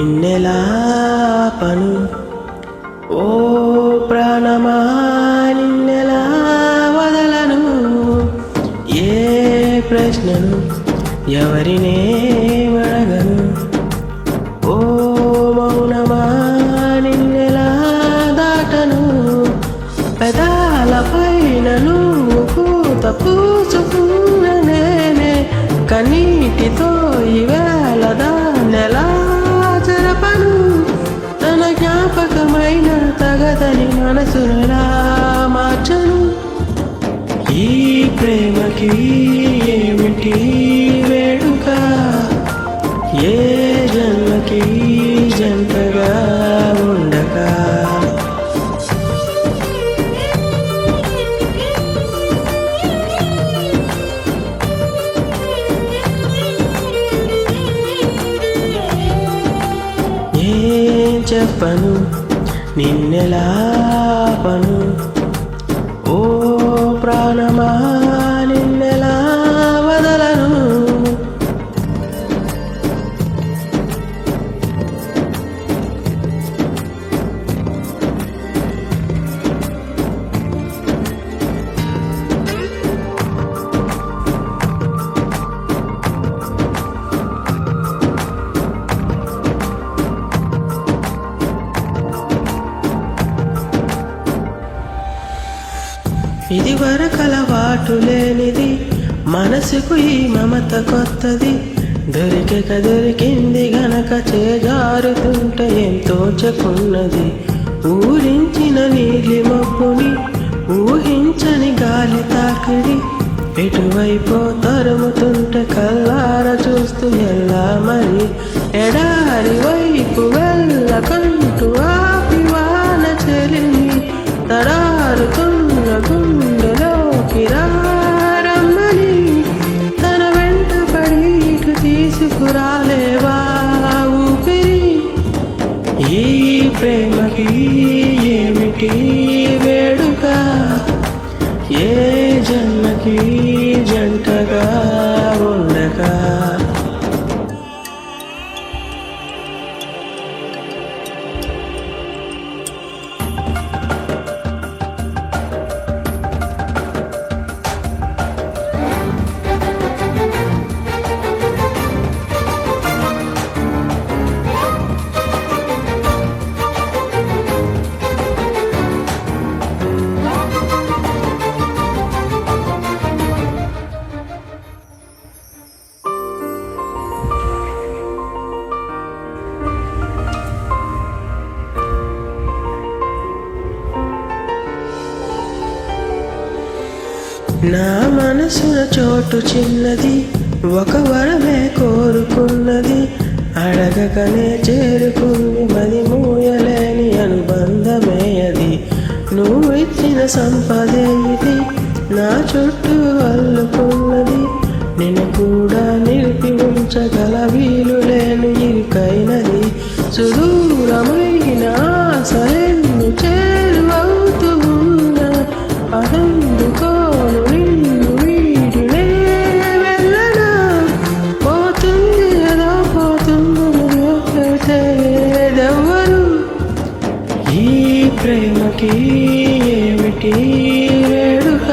నిన్నెలాపను ఓ ప్రాణమా నిన్నెలా వదలను ఏ ప్రశ్నను ఎవరినే అడగను ఓ మౌనమా నిన్నెలా దాటను పెదాల పైన నువ్వు పూత పూసుకున్న నేనే కన్నీటితో ఈవేళ దాన్నెలా జరపను తన జ్ఞాపకమైన తగదని మనసులా మార్చను ఈ ప్రేమకి ఏమిటి వేడుక ఏ జన్మకి జంటగా ఉండక ఏం చెప్పను నిన్నెలాపను ఓ ప్రాణమా నిన్నెలా వదలను ఇది వరకలవాటు లేనిది మనసుకు ఈ మమత కొత్తది దొరికింది గనక చేజారుతుంటే ఏం తోచకున్నది ఊరించిన నీలి మబ్బుని ఊహించని గాలి తాకిడి ఎటువైపో తరుముతుంటే కల్లార చూస్తూ ఎలా మరి ఎడారి వైపు వెళ్ళకంటూ ఆపి వాన చెలిమి తడారుతున్న గుండెలోకి రమ్మని తన వెంట పడి ఇటు తీసుకురాలేవా ఊపిరి ఈ ప్రేమకి ఏమిటి వేడుక ఏ జన్మకి జంటగా ఉండక నా మనసున చోటు చిన్నది ఒక వరమే కోరుకున్నది అడగకనే చేరుకుంది మది మూయలేని అనుబంధమే అది నువ్వు ఇచ్చిన సంపదే ఇది నా చుట్టూ అల్లుకున్నది నిన్ను కూడా నిలిపి ఉంచగల వీలు లేని ఇరుకైనది సుదూరమైన ఆశలెన్ను చేరువవుతూ ఉన్న అదందుకోను నిన్ను వీడినే వెళ్ళనా పోతుంది ఏదో పోతుందెవ్వరు ఈ ప్రేమకి ఏమిటి వేడుక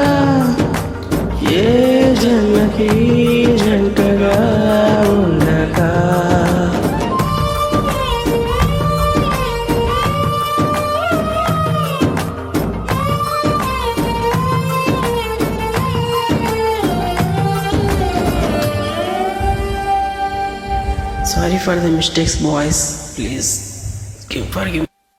ఏ జన్మకి జంటగా ఉండక Sorry for the mistakes, boys. Please forgive me.